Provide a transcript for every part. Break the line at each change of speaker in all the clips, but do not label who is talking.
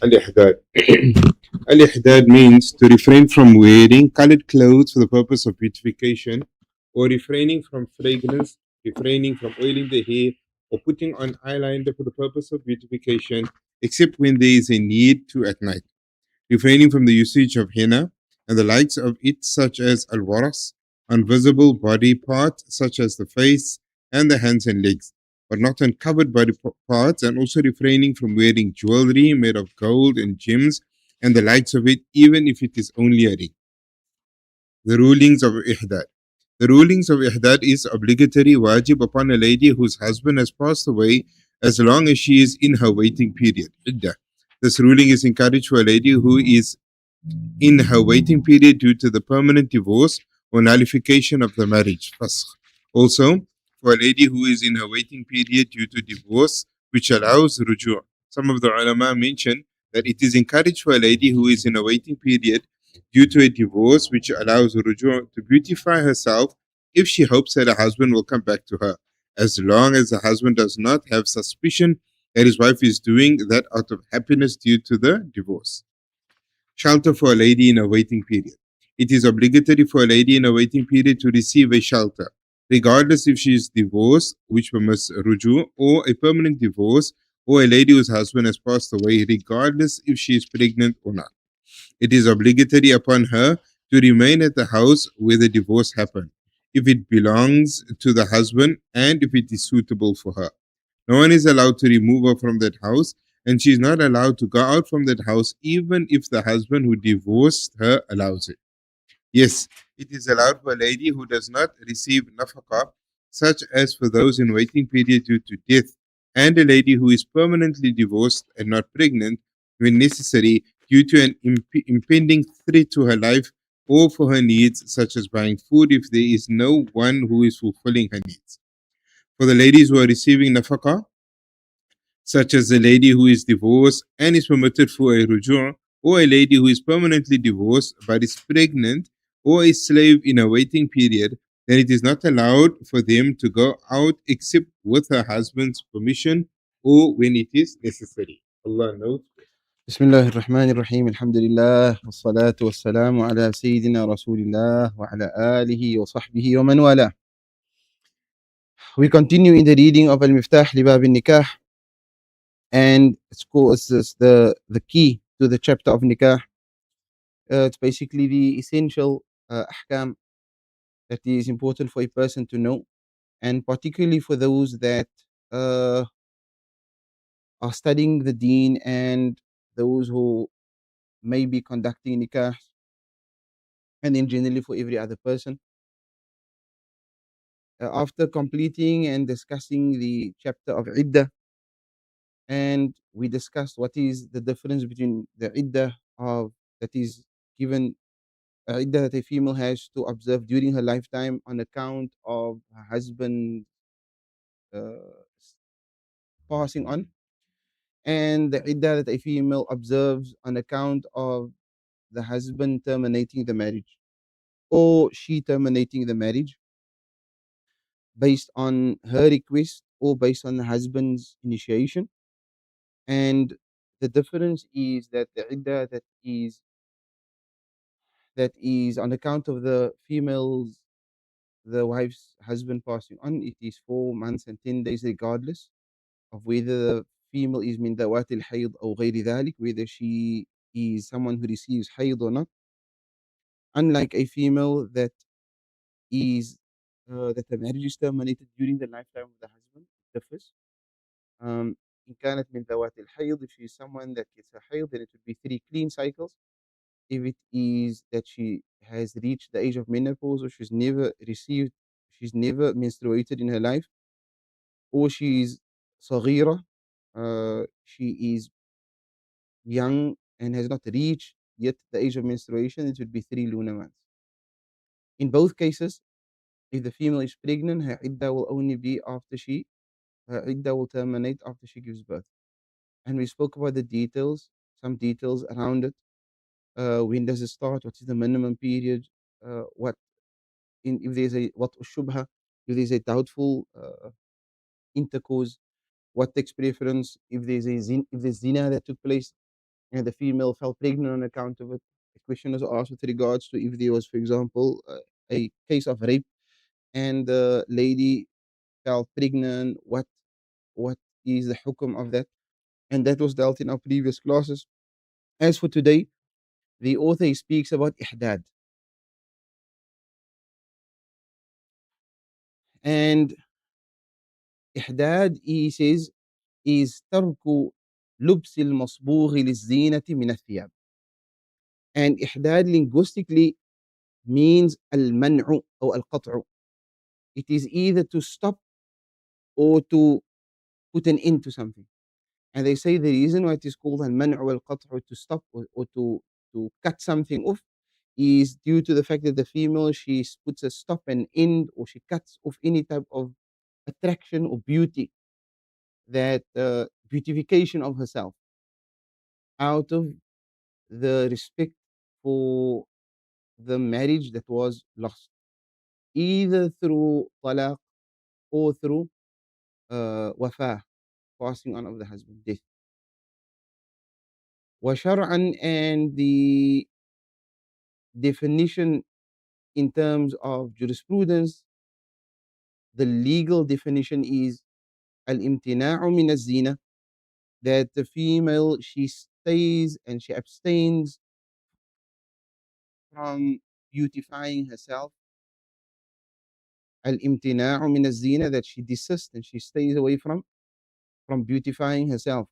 Al-Ihdad. Al-Ihdad means to refrain from wearing colored clothes for the purpose of beautification, or refraining from fragrance, refraining from oiling the hair, or putting on eyeliner for the purpose of beautification, except when there is a need to at night. Refraining from the usage of henna and the likes of it, such as al-waras, on visible body parts such as the face and the hands and legs, but not on covered body parts, and also refraining from wearing jewelry made of gold and gems and the likes of it, even if it is only a ring. The rulings of Ihdad. The rulings of Ihdad is obligatory wajib upon a lady whose husband has passed away as long as she is in her waiting period. Iddah. This ruling is encouraged for a lady who is in her waiting period due to the permanent divorce or nullification of the marriage. Fasakh. Also, for a lady who is in her waiting period due to divorce, which allows ruju'. Some of the ulama mention that it is encouraged for a lady who is in a waiting period due to a divorce, which allows ruju' to beautify herself if she hopes that her husband will come back to her, as long as the husband does not have suspicion that his wife is doing that out of happiness due to the divorce. Shelter for a lady in a waiting period. It is obligatory for a lady in a waiting period to receive a shelter, regardless if she is divorced, which permits ruju, or a permanent divorce, or a lady whose husband has passed away, regardless if she is pregnant or not. It is obligatory upon her to remain at the house where the divorce happened, if it belongs to the husband and if it is suitable for her. No one is allowed to remove her from that house, and she is not allowed to go out from that house even if the husband who divorced her allows it. Yes, it is allowed for a lady who does not receive nafaqah, such as for those in waiting period due to death, and a lady who is permanently divorced and not pregnant when necessary due to an impending threat to her life or for her needs, such as buying food if there is no one who is fulfilling her needs. For the ladies who are receiving nafaqah, such as a lady who is divorced and is permitted for a ruju', or a lady who is permanently divorced but is pregnant, or a slave in a waiting period, then it is not allowed for them to go out except with her husband's permission or when it is necessary. Allah knows.
بسم الله الرحمن الرحيم الحمد لله والصلاة والسلام على سيدنا رسول الله وعلى آله وصحبه ومن والاه. We continue in the reading of Al-Miftah Libab al-Nikah, and it's the key to the chapter of Nikah. It's basically the essential ahkam that is important for a person to know, and particularly for those that are studying the deen and those who may be conducting nikah, and then generally for every other person. After completing and discussing the chapter of Iddah, and we discussed what is the difference between the Iddah of that is given Iddah that a female has to observe during her lifetime on account of her husband uh, passing on, and the Iddah that a female observes on account of the husband terminating the marriage or she terminating the marriage based on her request or based on the husband's initiation. And the difference is that the iddah that is on account of the female's, the wife's husband passing on, it is 4 months and 10 days, regardless of whether the female is min dawat al-hayd or ghayri dhalik, whether she is someone who receives hayd or not. Unlike a female that is that the marriage is terminated during the lifetime of the husband, it differs. إن كانت من ذوات الحيض, if she is someone that gets her hayd, then it would be 3 clean cycles. If it is that she has reached the age of menopause, or she's never menstruated in her life, or she is صغيرة, she is young and has not reached yet the age of menstruation, it would be 3 lunar months. In both cases, if the female is pregnant, her iddah will only be her iddah will terminate after she gives birth. And we spoke about the details, some details around it. When does it start? What is the minimum period? What if there's a what shubha, if there's a doubtful intercourse, what takes preference? If there's zina that took place, and the female fell pregnant on account of it. The question was asked with regards to if there was, for example, a case of rape and the lady fell pregnant, what is the hukum of that? And that was dealt in our previous classes. As for today, the author speaks about ihdad. And ihdad, he says, is ترك لبس المصبوغ للزينة من الثياب. And ihdad linguistically means المنع أو القطع. It is either to stop or to put an end to something. And they say the reason why it is called al-man' wal-qat' to stop or to cut something off is due to the fact that the female, she puts a stop and end, or she cuts off any type of attraction or beauty, that beautification of herself, out of the respect for the marriage that was lost, either through talaq or through wafa, passing on of the husband, death. وشرعا, and the definition in terms of jurisprudence, the legal definition is al-imtina'u min az-zina, that the female, she stays and she abstains from beautifying herself. Al-imtina'u min az-zina, that she desists and she stays away from beautifying herself.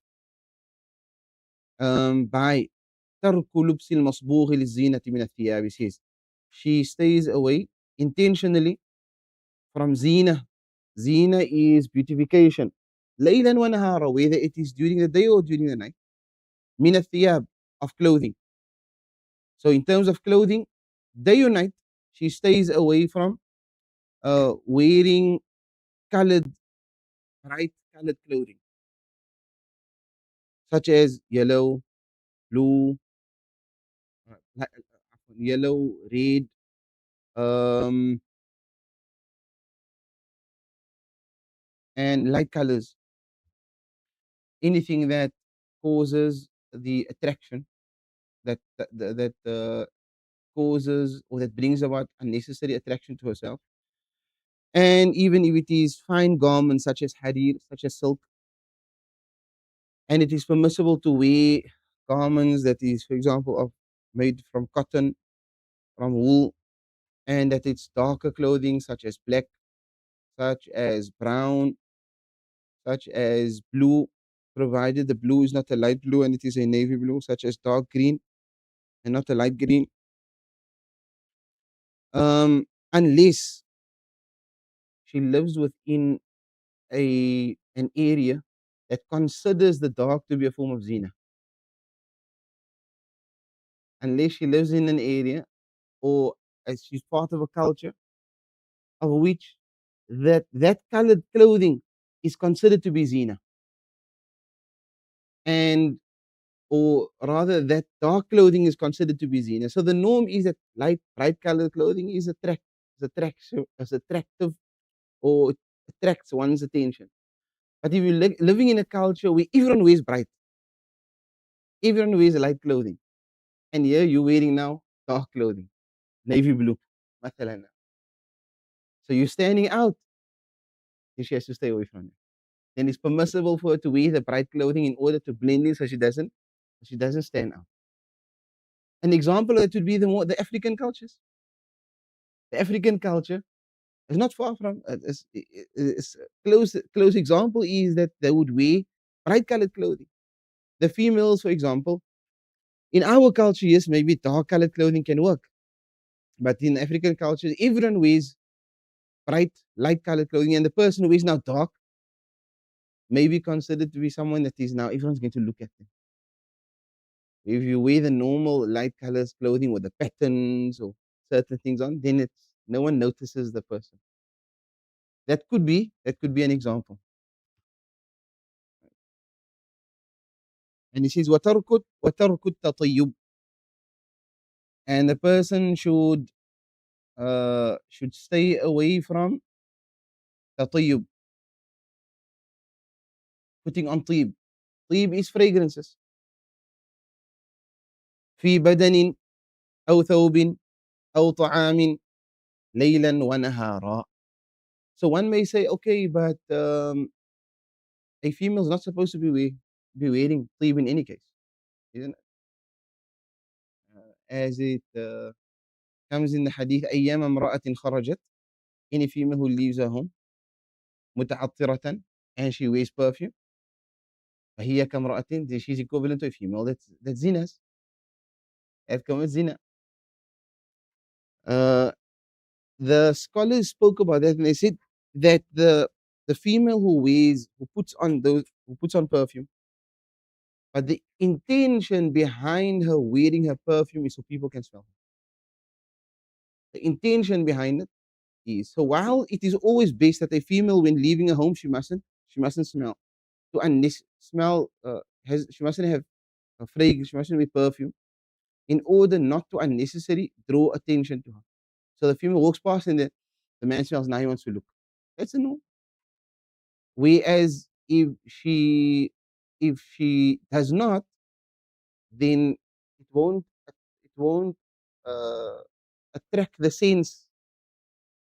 By ترك لبس المصبوغ للزينة من الثياب, says she stays away intentionally from zina. Zina is beautification. Laylan wa nahara, whether it is during the day or during the night. Min al-thiyab, of clothing. So in terms of clothing, day or night, she stays away from wearing colored, bright colored clothing, such as yellow, blue, yellow, red, um, and light colors. Anything that causes the attraction, that causes or that brings about unnecessary attraction to herself. And even if it is fine garments such as harir, such as silk, and it is permissible to wear garments that is, for example, made from cotton, from wool, and that it's darker clothing such as black, such as brown, such as blue, provided the blue is not a light blue and it is a navy blue, such as dark green and not a light green. Unless she lives within an area that considers the dark to be a form of zina. Unless she lives in an area, or as she's part of a culture of which that colored clothing is considered to be zina, and or rather that dark clothing is considered to be zina. So the norm is that light, bright colored clothing is attractive, or attracts one's attention. But if you're living in a culture where everyone wears bright, everyone wears light clothing, and here you're wearing now dark clothing, navy blue, مثلا. So you're standing out, and she has to stay away from it. Then it's permissible for her to wear the bright clothing in order to blend in, so she doesn't stand out. An example of that would be the African cultures. The African culture is not far from it's close example is that they would wear bright colored clothing. The females, for example, in our culture, yes, maybe dark colored clothing can work, but in African culture, everyone wears bright, light colored clothing, and the person who is now dark may be considered to be someone that is now everyone's going to look at them. If you wear the normal light colors clothing with the patterns or certain things on, then it's no one notices the person. That could be an example. And he says وترك التطيب, and the person should stay away from tatayub, putting on طيب. طيب is fragrances. في بدن أو ثوب أو طعام ليلا ونهارا. So one may say, okay, but a female is not supposed to be wearing طيب in any case, isn't it? As it comes in the hadith, أيام امرأة خرجت, any female who leaves her home متعطرة and she wears perfume, فهي كامرأة, she's equivalent to a female that's zinas, that commits zina. Uh, the scholars spoke about that and they said that the female who puts on perfume, but the intention behind her wearing her perfume is so people can smell her. The intention behind it is, so while it is always based that a female when leaving a home she mustn't smell to smell has she mustn't have a fragrance, she mustn't be perfume in order not to unnecessarily draw attention to her. So the female walks past and the man smells, now he wants to look. That's a no. Whereas if she does not, then it won't uh, attract the sense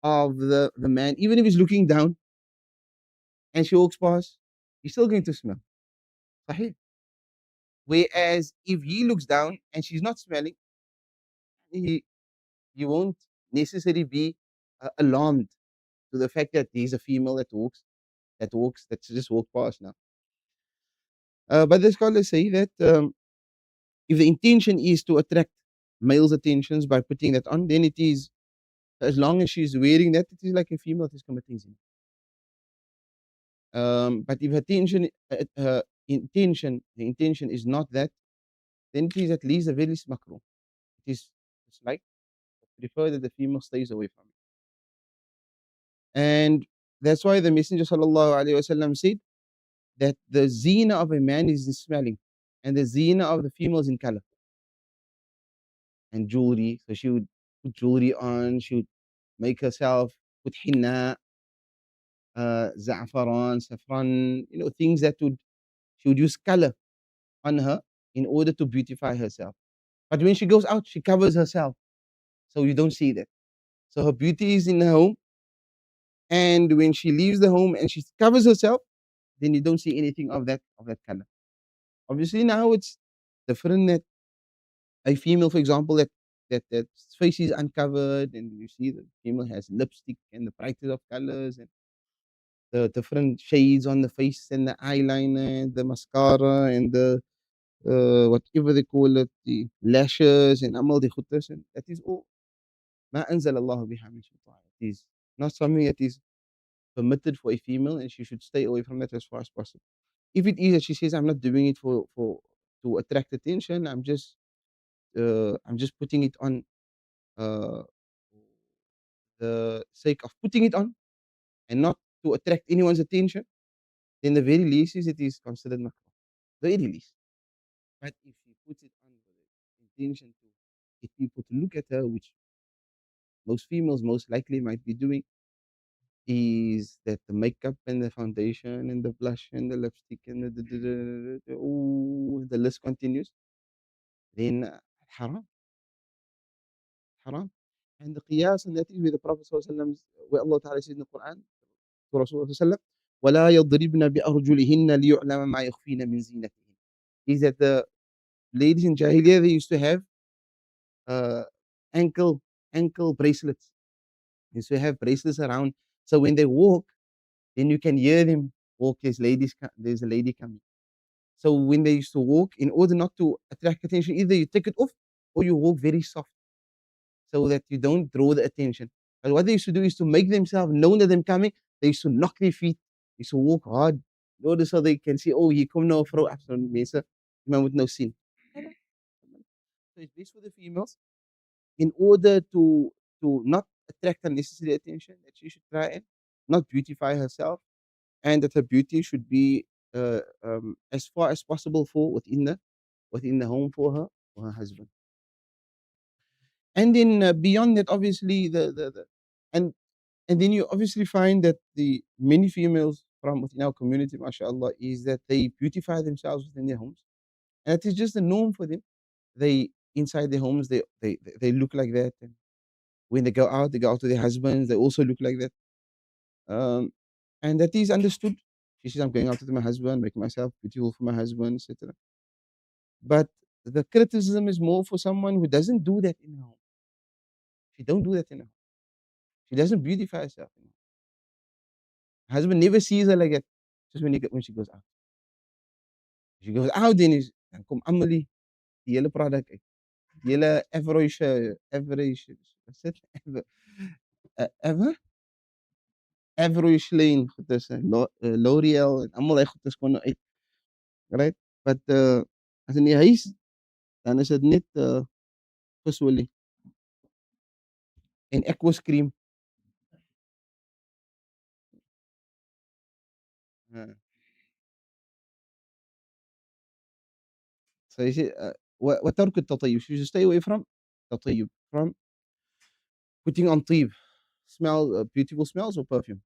of the man, even if he's looking down and she walks past, he's still going to smell. Sahih. Whereas if he looks down and she's not smelling, he you won't necessarily be alarmed to the fact that there's a female that just walked past now. But the scholars say that if the intention is to attract males' attentions by putting that on, then it is, as long as she's wearing that, it is like a female that is committing sin. But if her intention is not that, then it is at least a very makruh. It's like prefer that the female stays away from it. And that's why the Messenger sallallahu alaihi wasallam said that the zina of a man is in smelling, and the zina of the female is in color and jewelry. So she would put jewelry on, she would make herself put henna, za'faran, saffron, things that she would use color on her in order to beautify herself. But when she goes out, she covers herself. So you don't see that. So her beauty is in her home. And when she leaves the home and she covers herself, then you don't see anything of that color. Obviously now it's different that a female, for example, that face is uncovered and you see the female has lipstick and the brightest of colors and the different shades on the face and the eyeliner and the mascara and the whatever they call it, the lashes and amal the khutas, and that is all ma anzal Allah biha min sultan. It is not something that is permitted for a female and she should stay away from that as far as possible. If it is that she says, I'm not doing it for to attract attention, I'm just putting it on uh, the sake of putting it on and not to attract anyone's attention, then the very least is it is considered makruh. The very least. But if she puts it on with the intention to get people to look at her, which most females most likely might be doing, is that the makeup and the foundation and the blush and the lipstick and the list continues, then haram, haram. And the qiyas, and that is with the Prophet ﷺ, where Allah Ta'ala says in the Quran to Rasulullah ﷺ, وَلَا يَضْرِبْنَ بِأَرْجُلِهِنَّ لِيُعْلَمَ مَا يُخْفِينَ مِنْ زِينَتِهِنَّ. Is that the ladies in Jahiliyyah, they used to have uh, ankle bracelets. They used to have bracelets around. So when they walk, then you can hear them walk. There's a lady coming. So when they used to walk, in order not to attract attention, either you take it off or you walk very soft so that you don't draw the attention. But what they used to do is to make themselves known that them coming. They used to knock their feet. They used to walk hard in order so they can see, oh, he come now for after mense, man with no sin. So it's best for the females in order to not attract unnecessary attention, that she should try and not beautify herself, and that her beauty should be as far as possible for within the home for her husband. And then beyond that, obviously the and and then you obviously find that the many females from within our community, mashallah, is that they beautify themselves within their homes, and it is just a norm for them. They inside their homes, they look like that. And when they go out to their husbands, they also look like that. Um, and that is understood. She says, I'm going out with my husband, making myself beautiful for my husband, etc. But the criticism is more for someone who doesn't do that in her home. She don't do that in her home. She doesn't beautify herself. Her husband never sees her like that. Just when she goes out. She goes out, dan kom almal die hele produk uit. Die hele average what's it? Ever average lane goeders, L'Oreal en almal daai goeders kom nou uit, right? But as in die huis, dan is dit net gesolie en Aquos cream. Uh, so you see, وترك التطيب. You should stay away from تطيب, from putting on طيب, beautiful smells or perfume.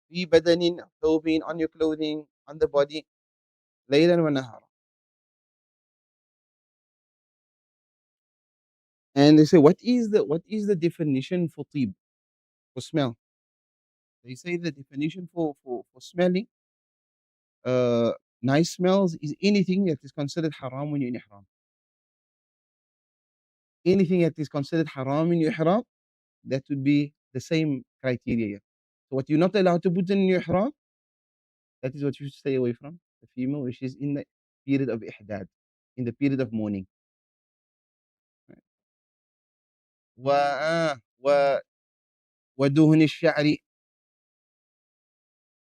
في بدن, clothing, on your clothing, on the body, ليلا ونهارا. And they say, what is the definition for طيب, for smell? They say the definition for smelling nice smells is anything that is considered haram when you're in ihram. Anything that is considered haram in your ihram, that would be the same criteria. So what you're not allowed to put in your ihram, that is what you should stay away from. The female, which is in the period of ihdad, in the period of mourning. و و ودهن الشعر,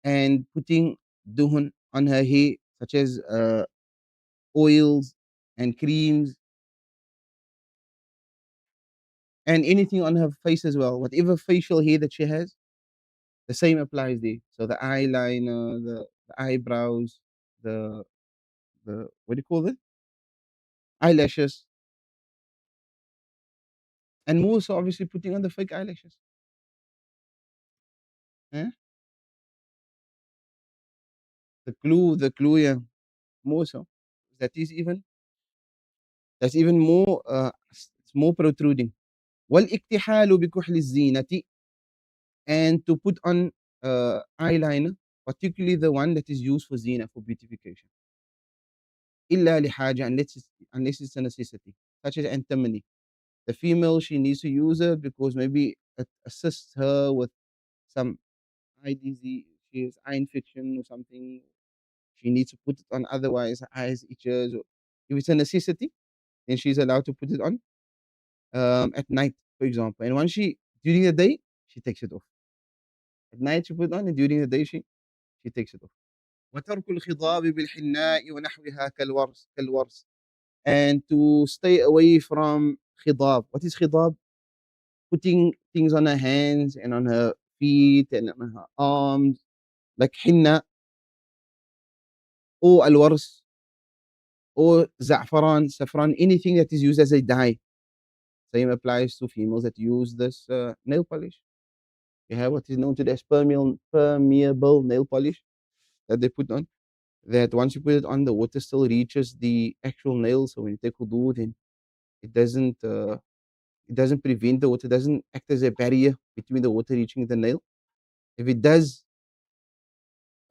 and putting duhun on her hair, such as oils and creams, and anything on her face as well. Whatever facial hair that she has, the same applies there. So the eyeliner, the eyebrows, the what do you call it? Eyelashes, and more so obviously putting on the fake eyelashes. Eh? The glue, yeah, more so. That is even that's even more it's more protruding. والاكتحال بكحل الزينة, and to put on eyeliner, particularly the one that is used for zina, for beautification. إلا لحاجة, unless it's a necessity, such as antimony. The female, she needs to use it because maybe it assists her with some eye disease, she has eye infection or something. She needs to put it on, otherwise her eyes itches. Or if it's a necessity, then she's allowed to put it on at night, for example. And once during the day, she takes it off. At night she put it on, and during the day she takes it off. وترك الخضاب بالحناء ونحوها كالورس, and to stay away from khidab. What is khidab? Putting things on her hands and on her feet and on her arms, like hinna or al-wars or saffron, anything that is used as a dye. Same applies to females that use this nail polish. You have what is known today as permeable nail polish that they put on. That once you put it on, the water still reaches the actual nail. So when you take wudu, then it doesn't prevent the water, doesn't act as a barrier between the water reaching the nail. If it does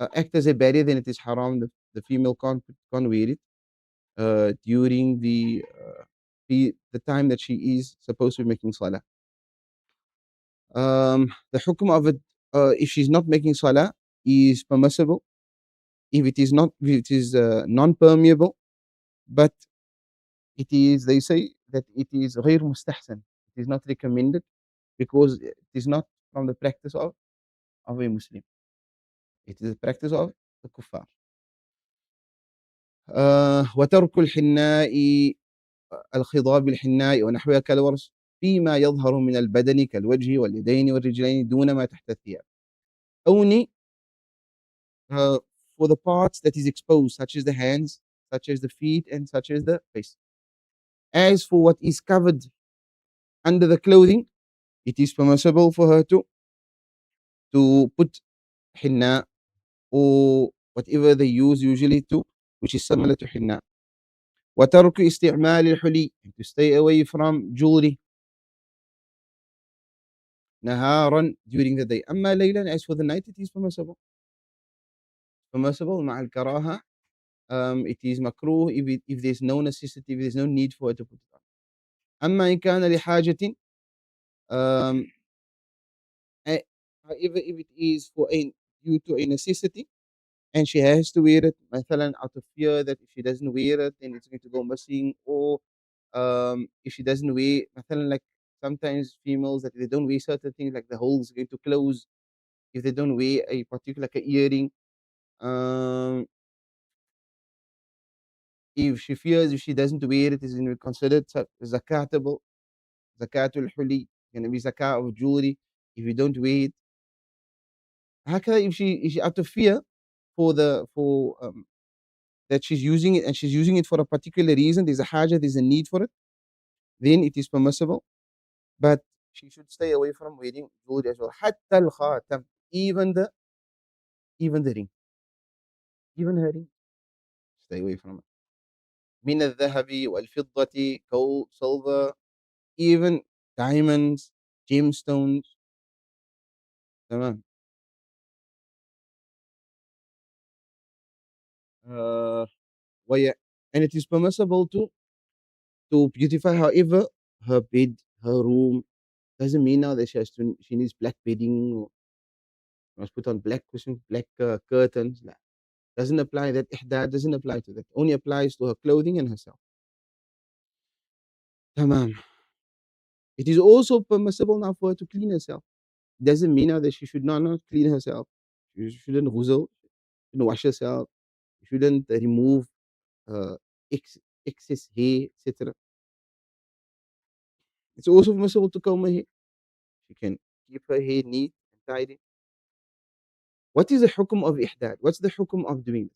act as a barrier, then it is haram. The female can't wear it during the time that she is supposed to be making salah. The hukm of it, if she's not making salah, is permissible. If it is not, if it is non-permeable, but they say that it is غير مستحسن. It is not recommended because it is not from the practice of a Muslim. It is the practice of the kuffar. وترك الحناء الخضاب بالحناء ونحوها كالورس فيما يظهر من البدن كالوجه واليدين والرجلين دون ما تحت الثياب. Only for the parts that is exposed, such as the hands, such as the feet, and such as the face. As for what is covered under the clothing, it is permissible for her to put hinna or whatever they use usually which is similar to hinna. وترك استعمال الحلي, to stay away from jewelry, نهارا, during the day. أما ليلا, as for the night, it is permissible. Permissible مع الكراهة. It is makruh if there's no necessity, if there's no need for it to put it on. أما إن كان لحاجة, um, however, if it is for due to a necessity, and she has to wear it, مثلا out of fear that if she doesn't wear it, then it's going to go missing, or if she doesn't wear, مثلا like sometimes females that if they don't wear certain things, like the hole is going to close if they don't wear a particular like a earring. Um, if she fears if she doesn't wear it, it's going to be considered zakatable, zakatul huli, going to be zakat of jewelry if you don't wear it. هكذا if she out of fear for the for that she's using it and she's using it for a particular reason, there's a haja, there's a need for it, then it is permissible. But she should stay away from wearing jewelry as well. حتى الخاتم, even the ring, even her ring, stay away from it. من الذهب والفضة, gold, silver, even diamonds, gemstones. تمام. Uh, and it is permissible to beautify, however, her bed, her room. Doesn't mean now that she needs black bedding, or must put on black cushions, black curtains. لا. Doesn't apply. That ihdad doesn't apply to that. Only applies to her clothing and herself. Tamam. It is also permissible now for her to clean herself. Doesn't mean now that she should not clean herself. She shouldn't ghusl, shouldn't wash herself, shouldn't remove uh, excess hair, etc. It's also permissible to comb her hair. She can keep her hair neat and tidy. What is the hukum of ihdad? What's the hukum of doing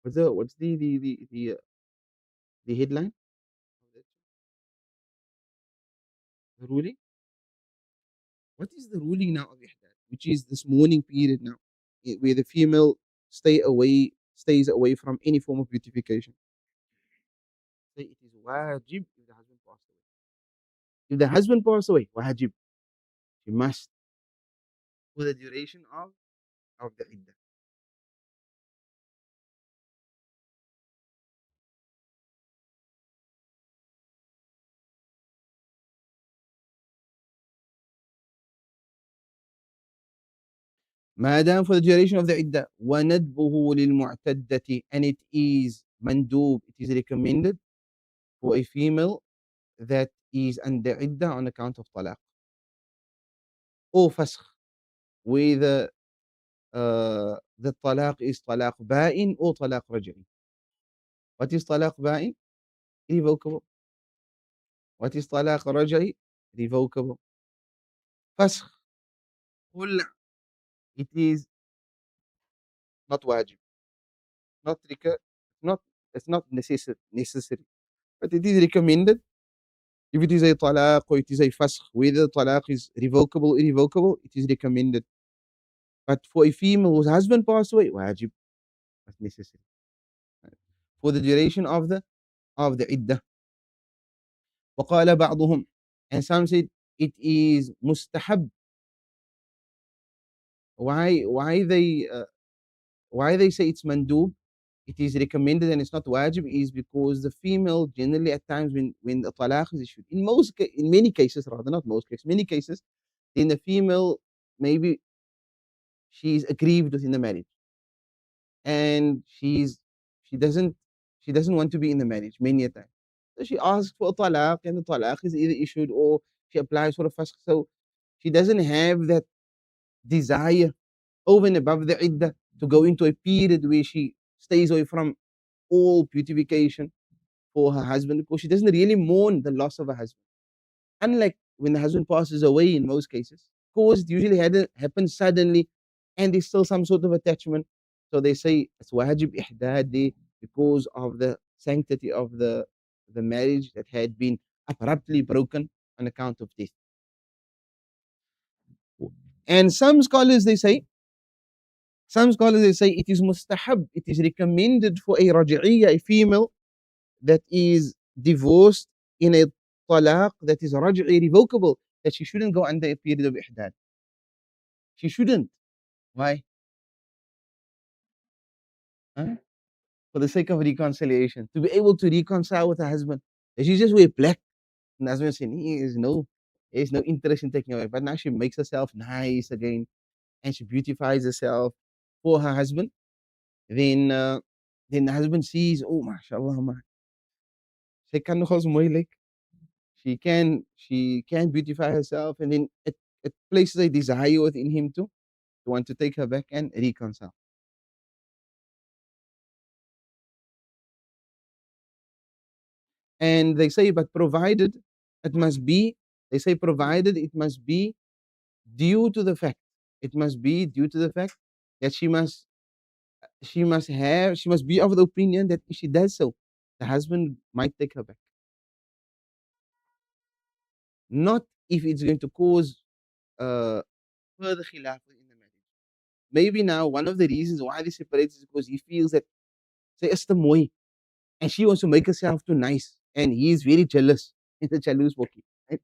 this? What's the headline? The ruling? What is the ruling now of ihdad? Which is this mourning period now, where the female stays away from any form of beautification. Say it is wajib if the husband passed away. If the husband passed away, wajib, she must for the duration of the iddah. ما دام for the duration of the iddah. وندبه للمعتدة, and it is mandub, it is recommended for a female that is under iddah on account of talaq or fasakh, whether the talaq is talaq ba'in or talaq raj'i. What is talaq ba'in? Revocable. What is talaq raj'i? Revocable. Fasakh, it is not wajib, not not it's not necessary, but it is recommended. If it is a talaq or it is a fasakh, whether talaq is revocable or irrevocable, it is recommended. But for a female whose husband passed away, wajib, that's necessary. For the duration of the iddah. وقال بعضهم, and some said it is mustahab. Why they say it's mandub, it is recommended and it's not wajib, is because the female generally at times when the talaq is issued, in many cases, rather not most cases, many cases, then the female maybe she's aggrieved within the marriage, and she doesn't want to be in the marriage many a time. So she asks for a talaq, and the talaq is either issued or she applies for a fasq. So she doesn't have that desire over and above the iddah to go into a period where she stays away from all beautification for her husband, because she doesn't really mourn the loss of her husband. Unlike when the husband passes away in most cases, because it usually happens suddenly and there's still some sort of attachment. So they say it's wajib ihdad day because of the sanctity of the marriage that had been abruptly broken on account of death. And some scholars they say it is mustahab, it is recommended for a raj'iyya, a female that is divorced in a talaq that is raj'i revocable, that she shouldn't go under a period of ihdad. She shouldn't. Why? Huh? For the sake of reconciliation, to be able to reconcile with her husband. And she just wear black. And the husband saying, he has no interest in taking her back. But now she makes herself nice again and she beautifies herself for her husband. Then, then the husband sees, oh, mashallah, man. Sy kan nogals mooi lyk. She can beautify herself, and then it places a desire within him to want to take her back and reconcile. And they say, but provided it must be, they say, provided it must be due to the fact, it must be due to the fact that she must be of the opinion that if she does so, the husband might take her back. Not if it's going to cause further khilaf in the marriage. Maybe now one of the reasons why they separate is because he feels that say is te mooi and she wants to make herself too nice and he is very jealous. He's a jealous bokkie. Right?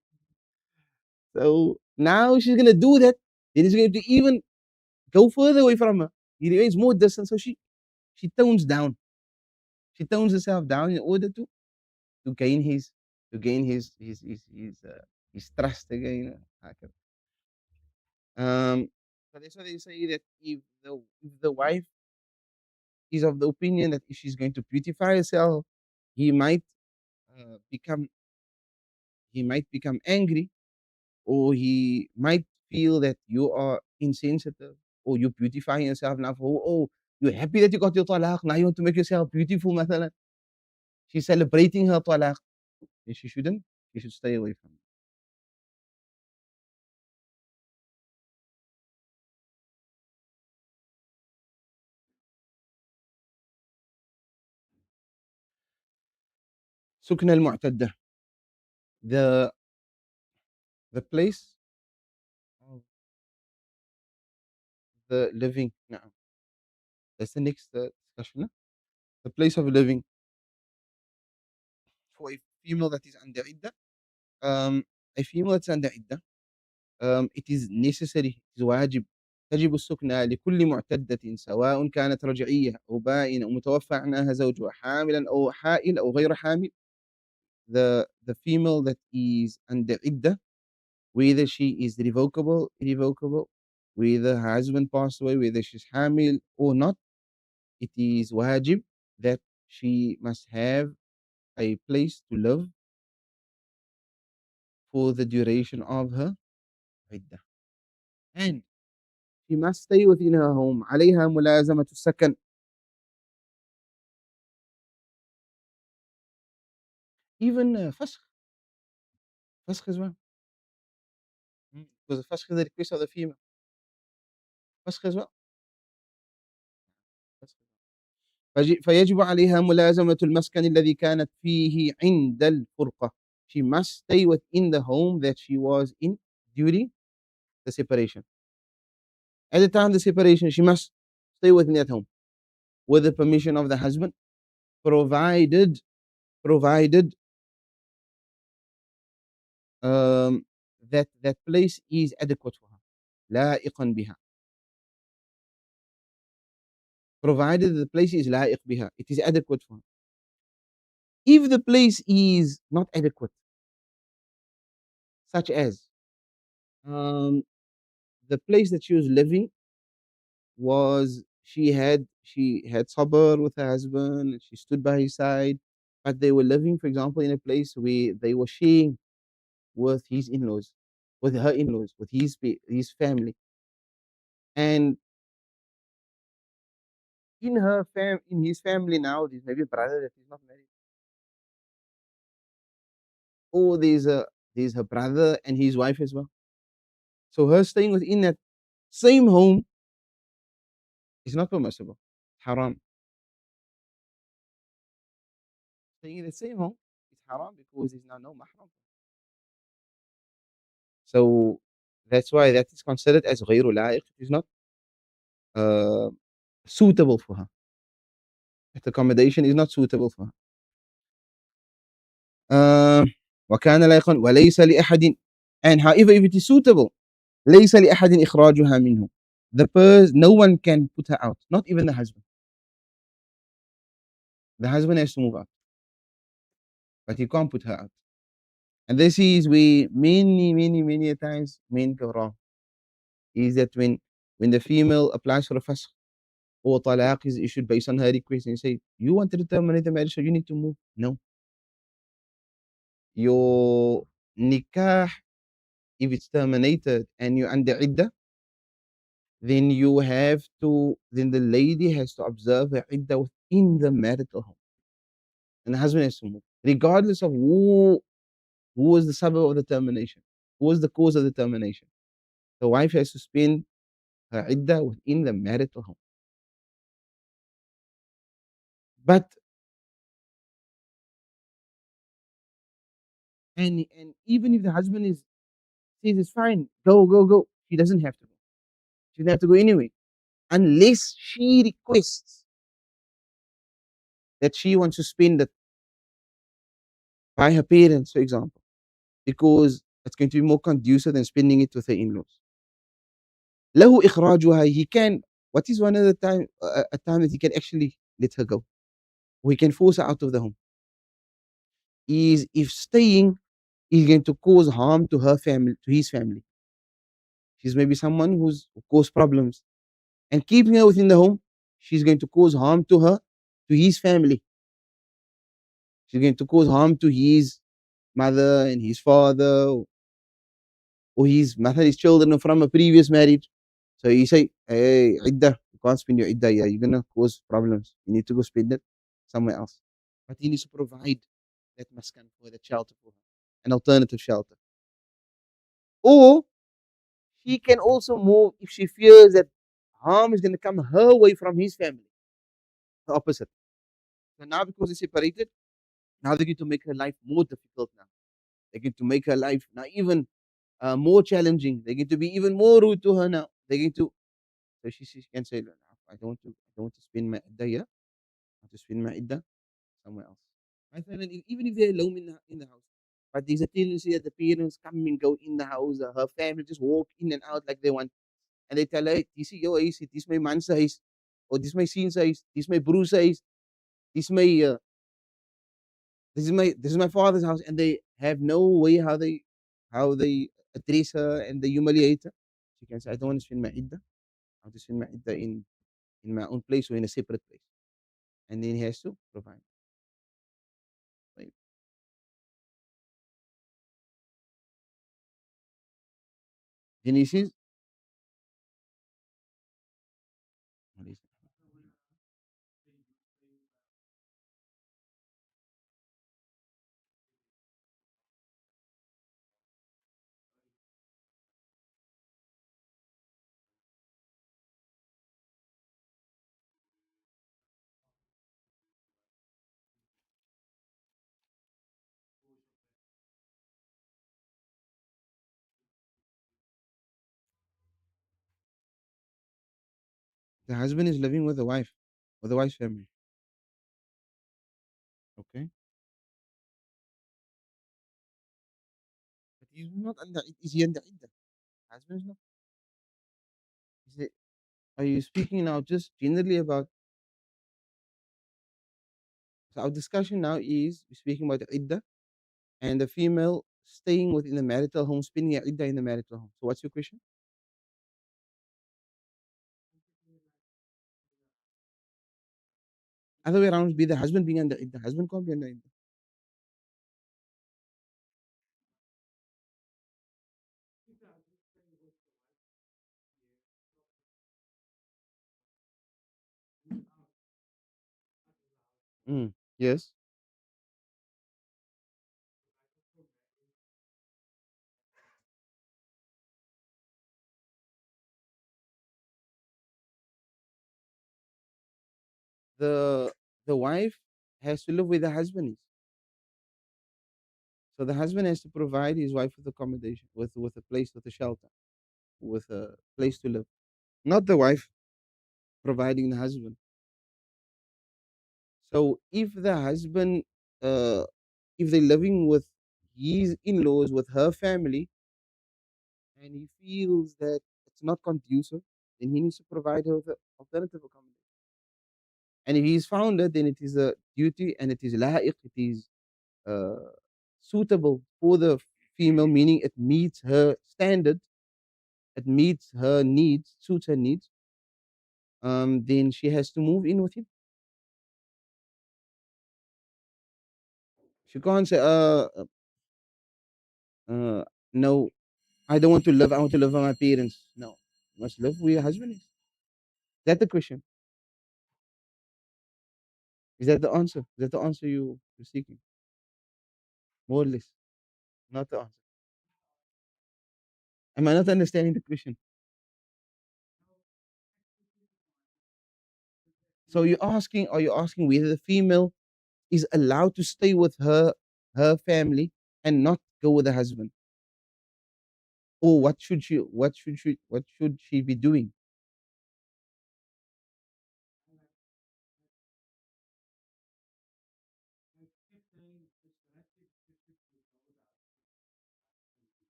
So now she's gonna do that. Then he's going to even go further away from her. He remains more distant. So she tones down. She tones herself down in order to gain his trust again. So that's why they say that if the wife is of the opinion that if she's going to beautify herself, he might uh, become he might become angry, or he might feel that you are insensitive, or you're beautifying yourself now for, oh, you're happy that you got your talaq, now you want to make yourself beautiful, mathalan. She's celebrating her talaq. And she shouldn't. She should stay away from it. Sukna al-Mu'tadda. The the place of the living. Na'am. That's the next discussion. The place of living for a female that is under iddah. A female that's under iddah, it is necessary, it is واجب. تجب السكنى لكل معتدة سواء كانت رجعية أو بائنة أو متوفى عنها زوجها حاملا أو حائل أو غير حامل. The female that is under iddah, whether she is revocable, irrevocable, whether her husband passed away, whether she's hamil or not, it is wajib that she must have a place to live for the duration of her iddah. And she must stay within her home. عليها ملازمة السكن. Even فسخ as well. Because the فسخ is the request of the female. فسخ as well. فيجب عليها ملازمة المسكن الذي كانت فيه عند الفرقة. She must stay within the home that she was in during the separation. At the time of the separation, she must stay within that home with the permission of the husband, provided that place is adequate for her. لائقا بها. Provided the place is لائق بها, it is adequate for her. If the place is not adequate, such as the place that she was living was she had sabr with her husband, she stood by his side, but they were living, for example, in a place where they were sharing with his in-laws, with her in-laws, with his family, and in his family now, there's maybe a brother that is not married, or there's her brother and his wife as well. So her staying within that same home is not permissible. Haram. Staying in the same home is haram because there's now no mahram. So that's why that is considered as غير لائق. It is not uh, suitable for her. That accommodation is not suitable for her. uh, وكان لا يقن وليس لأحد, and however if it is suitable, ليس لأحد إخراجها منه. No one can put her out, not even the husband. The husband has to move out, but he can't put her out. And this is where many a times men go wrong. Is that when the female applies for a fasq or talaq is issued based on her request and say, you want to terminate the marriage, so you need to move. No. Your nikah, if it's terminated and you're under iddah, then the lady has to observe her iddah within the marital home. And the husband has to move. Regardless of who was the sabab of the termination, who was the cause of the termination. The wife has to spend her iddah within the marital home. But and even if the husband says it's fine, go, she doesn't have to go. She doesn't have to go anyway, unless she requests that she wants to spend it by her parents, for example, because it's going to be more conducive than spending it with her in-laws. له إخراجها, he can. What is one of the time a time that he can actually let her go, or he can force her out of the home? Is if staying is going to cause harm to her family, to his family. She's maybe someone who caused problems, and keeping her within the home, she's going to cause harm to her, to his family. She's going to cause harm to his mother and his father, or his mother, his children from a previous marriage. So you say, hey, iddah, you can't spend your iddah here. You're going to cause problems. You need to go spend it somewhere else. But he needs to provide that maskan for that shelter for her, an alternative shelter. Or she can also move if she fears that harm is going to come her way from his family. The opposite. So now because they're separated, now they're going to make her life more difficult now. They're going to make her life now even more challenging. They're going to be even more rude to her now. They're going to, so she can say, "No, I don't want to spend my iddah here. I want to spend my iddah somewhere else." Even if they're alone in the house, but there's a tendency that the parents come and go in the house, her family just walk in and out like they want. And they tell her, "Hey, this is your huis, this is my man's huis, or this is my seen's huis, this is my broer's huis, this is my this is my father's house," and they have no way how they address her and they humiliate her. She can say, "I don't want to spend my iddah. I want to spend my iddah in my own place or in a separate place," and then he has to provide. Right? Then he says, what is it? The husband is living with the wife, with the wife's family. Okay, but he's not under. Is he under iddah? Husband is not. Is it, are you speaking now just generally about? So our discussion now is we're speaking about the iddah and the female staying within the marital home, spending her iddah in the marital home. So what's your question? Other way around would be the husband being under iddah. Husband can't be under iddah. Yes. The the wife has to live where the husband is. So the husband has to provide his wife with accommodation, with a place, with a shelter, with a place to live. Not the wife providing the husband. So uh, if they're living with his in-laws, with her family, and he feels that it's not conducive, then he needs to provide her with an alternative accommodation. And if he's found it, then it is a duty and it is la'iq, it is uh, suitable for the female, meaning it meets her standard, it meets her needs, suits her needs, then she has to move in with him. She can't say, uh, no, I don't want to live, I want to live with my parents. No, you must live where your husband is. Is that the question? Is that the answer? Is that the answer you're seeking? More or less, not the answer. Am I not understanding the question? So are you asking whether the female is allowed to stay with her family and not go with the husband? Or what should she be doing?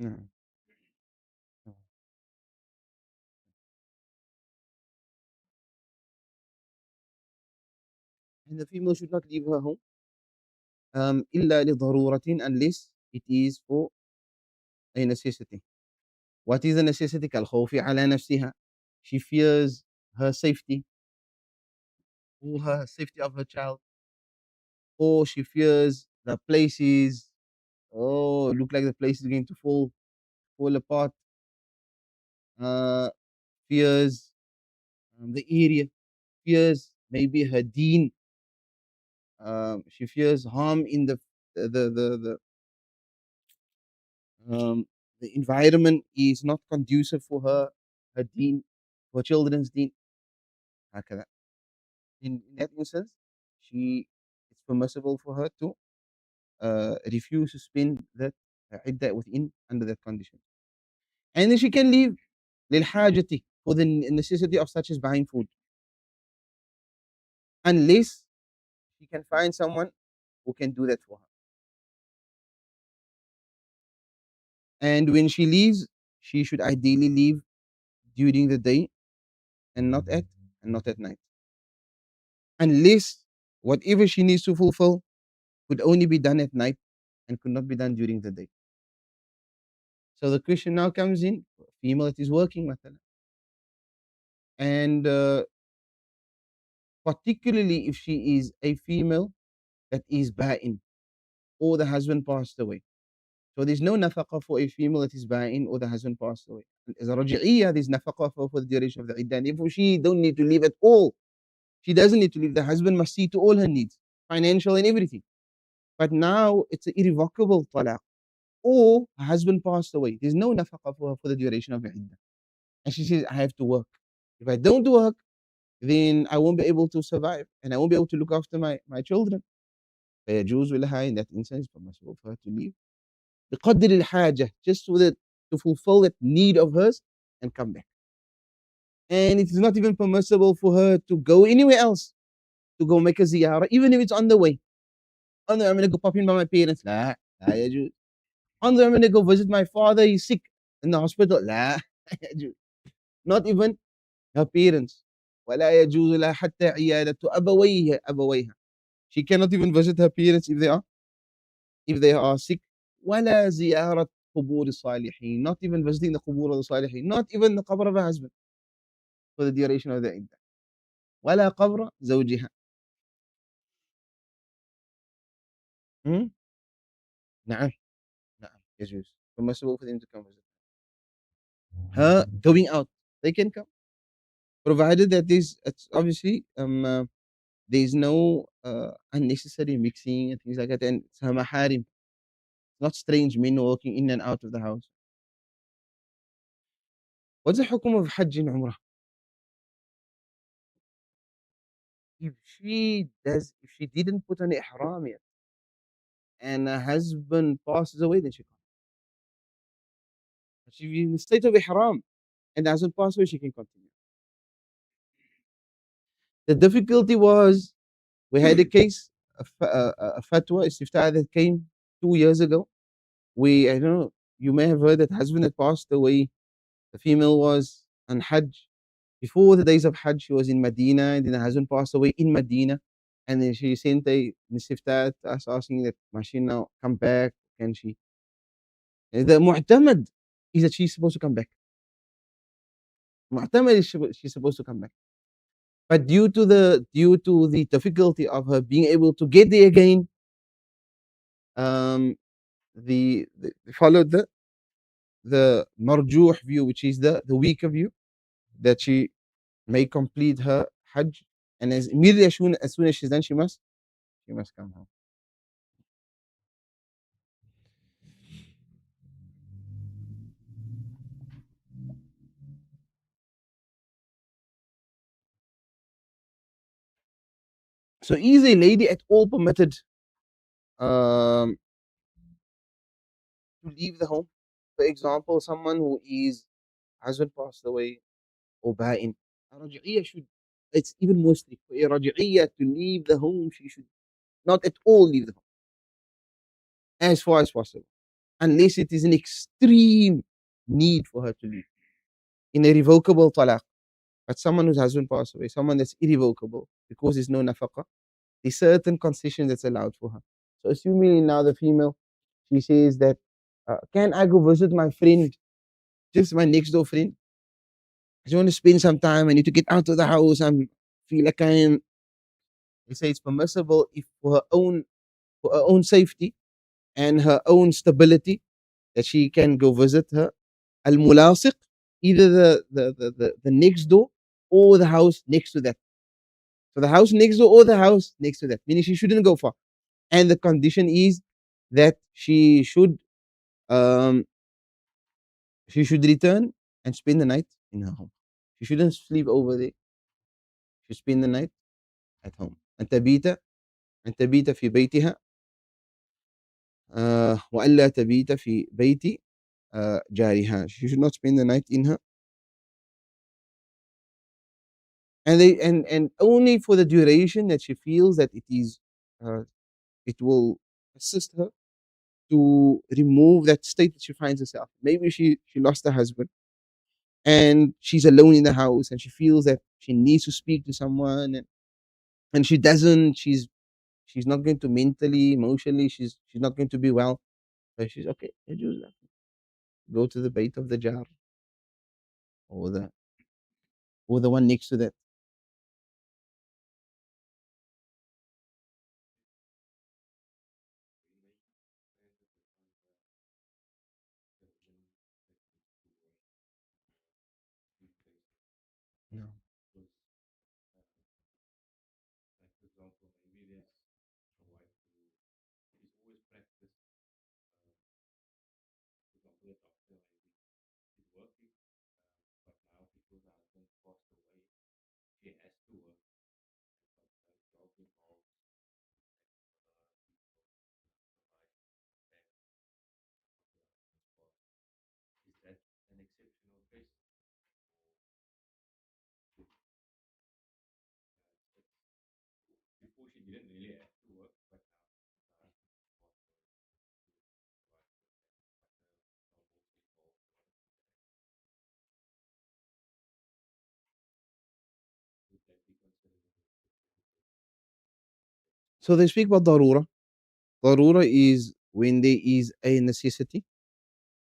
No, no. And the female should not leave her home إلا لضرورة, unless it is for a necessity. What is a necessity? كالخوف على نفسها. She fears her safety or her safety of her child, or she fears the places. Oh, look like the place is going to fall apart. Uh, fears the area, fears maybe her deen. She fears harm in the environment is not conducive for her deen, for children's deen. هكذا. In that instance, it's permissible for her to refuse to spend that iddah within under that condition. And then she can leave للحاجة, for the necessity of such as buying food, unless she can find someone who can do that for her. And when she leaves, she should ideally leave during the day and not at night. Unless whatever she needs to fulfill could only be done at night and could not be done during the day. So the question now comes in: female that is working, مثلا, and particularly if she is a female that is ba'in, or the husband passed away. So there's no nafaqah for a female that is ba'in or the husband passed away. As a raji'iyah, there's nafaqah for the duration of the iddah. And if she don't need to leave at all, she doesn't need to leave. The husband must see to all her needs, financial and everything. But now it's an irrevocable talaq. Or her husband passed away. There's no nafaqah for her for the duration of the iddah. And she says, I have to work. If I don't work, then I won't be able to survive and I won't be able to look after my children. فيجوز لها, in that instance, permissible for her to leave. بقدر الحاجة, just so that to fulfill that need of hers and come back. And it is not even permissible for her to go anywhere else, to go make a ziyarah, even if it's on the way. On the way, I'm going to go pop in by my parents. لا, لا يجوز. On the way, I'm going to go visit my father, he's sick in the hospital. لا, يجوز. Not even her parents. ولا يجوز لها حتى عيادة أبويها. She cannot even visit her parents if they are sick. ولا زيارة قبور الصالحين. Not even visiting the قبور of the صالحين. Not even the qabr of her husband for the duration of the iddah. ولا قبر زوجها. Hmm? نعم نعم يجوز. Permissible for them to come visit. Her going out, they can come, provided that it's obviously there's no unnecessary mixing and things like that, and it's her maharim, not strange men walking in and out of the house. What's the hukum of Hajj and Umrah? If she didn't put an ihram yet, and her husband passes away, then she can't. She's in the state of ihram, and the husband passed away, she can continue. The difficulty was we had a case, a fatwa, istiftah that came 2 years ago. I don't know, you may have heard that husband had passed away. The female was on Hajj. Before the days of Hajj, she was in Medina, and then the husband passed away in Medina. And then she sent a istiftah to us asking that, must she now come back? Can she? And the mu'tamad is that she's supposed to come back. Mu'tamad is she's supposed to come back. But due to the difficulty of her being able to get there again, the followed the marjuh view, which is the weaker view, that she may complete her Hajj, and as soon as she's done, she must come home. So is a lady at all permitted um, to leave the home? For example, someone who is husband passed away or ba'in. A raj'iyya should, it's even more strict. For a raj'iyya to leave the home, she should not at all leave the home as far as possible, unless it is an extreme need for her to leave. In a revocable talaq, but someone whose husband passed away, someone that's irrevocable because there's no nafaqah, there's certain concession that's allowed for her. So assuming now the female, she says that, can I go visit my friend, just my next door friend? I just want to spend some time. I need to get out of the house. I feel like I am. They say it's permissible if for her own safety and her own stability that she can go visit her al mulasiq, either the next door or the house next to that. So the house next door or the house next to that, meaning she shouldn't go far. And the condition is that um she should return and spend the night in her home. She shouldn't sleep over there. She should spend the night at home. أن تبيت في بيتها وألا تبيت في بيت جارها. She should not spend the night in her, and only for the duration that she feels that it will assist her to remove that state that she finds herself. Maybe she lost her husband and she's alone in the house and she feels that she needs to speak to someone, and she doesn't. She's not going to mentally, emotionally. She's not going to be well. So she's okay. Go to the bait of the jar or the one next to that. No. So they speak about darura. Darura is when there is a necessity,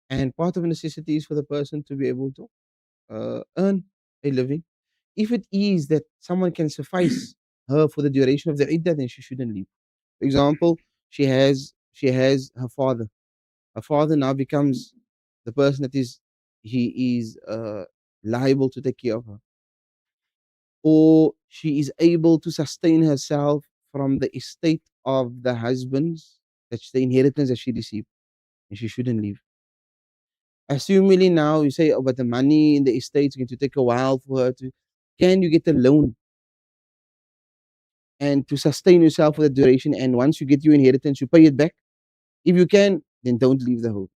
and part of a necessity is for the person to be able to earn a living. If it is that someone can suffice her for the duration of the iddah, then she shouldn't leave. For example, she has her father. Her father now becomes the person that he is liable to take care of her, or she is able to sustain herself from the estate of the husbands, that's the inheritance that she received, and she shouldn't leave. Assumingly now you say, oh, but the money in the estate is going to take a while for her to. Can you get a loan and to sustain yourself for the duration? And once you get your inheritance, you pay it back. If you can, then don't leave the home.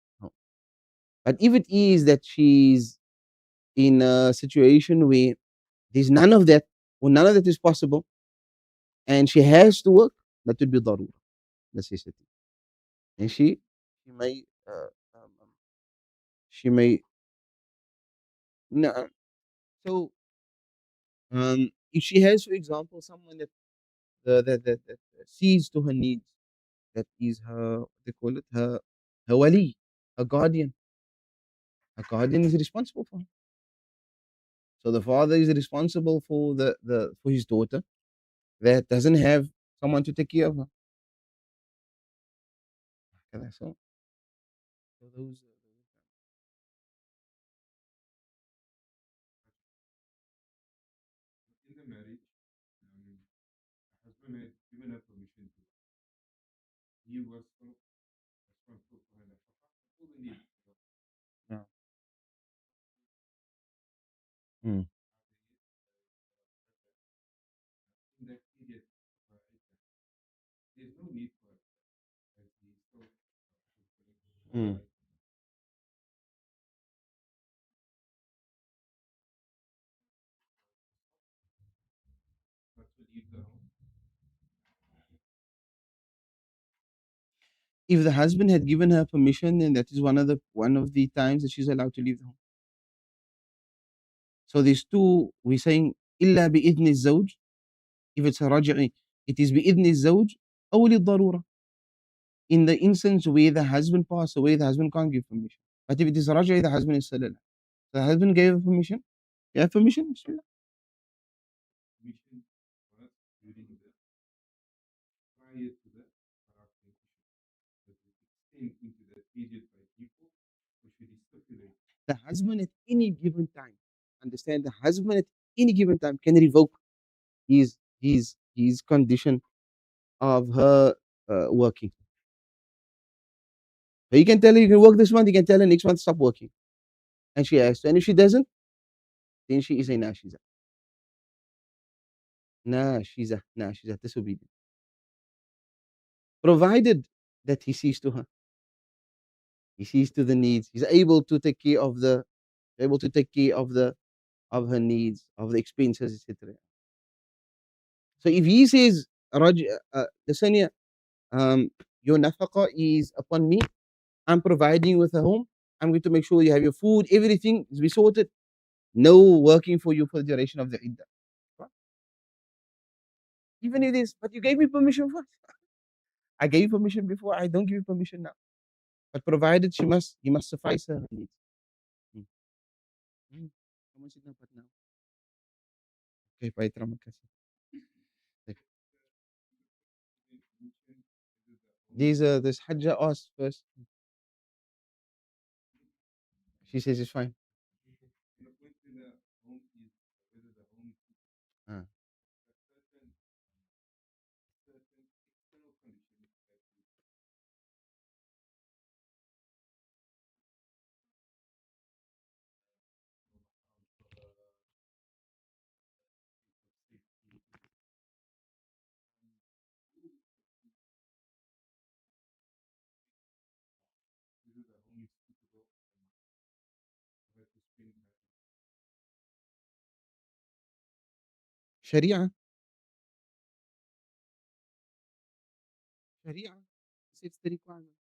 But if it is that she's in a situation where there's none of that, or none of that is possible, and she has to work, that would be darura, necessity. And she may, she may, no. So, if she has, for example, someone that that sees to her needs, that is her, what they call it, her wali, a guardian. A guardian is responsible for her. So the father is responsible for the for his daughter that doesn't have someone to take care of her. Okay, so those.
In the marriage, the husband had given her permission to. He was so responsible for her nafaka, all the needs.
Yeah. Mm.
In that period of her life, there's no need for her. As he is so
Mm.
not to leave the home.
If the husband had given her permission, then that is one of the times that she's allowed to leave the home. So these two, we're saying إلا بإذن الزوج. If it's a raj'i, it is بإذن الزوج أو للضرورة. In the instance where the husband passed away, the husband can't give permission. But if it is raj'i, the husband is still alive. The husband gave her permission. You have permission? Bismillah.
Permission for us during the prior to the talaq negotiation. That we extend into that period by default, or should he stipulate?
The husband at any given time, understand, the husband at any given time can revoke his condition of her working. So you can tell her you can work this month, you can tell her next month stop working. And she has to. And if she doesn't, then she is a nashiza. Nashiza, disobedient. Provided that he sees to her. He sees to the needs. He's able to take care of of her needs, of the expenses, etc. So if he says, listen here, your nafaqa is upon me. I'm providing you with a home. I'm going to make sure you have your food, everything is be sorted. No working for you for the duration of the iddah. Right? Even if it is, but you gave me permission first. I gave you permission before. I don't give you permission now. But provided he must suffice her needs. Hmm. Hmm. Kamu sit dapat now. Okay, baik, terima kasih. Like, these this Hajjah asked first. She says it's fine.
The point in the home is whether the home is
Ah.
certain external conditions that we whether the home is suitable for her to spend her
Sharia. Sharia sets the requirement.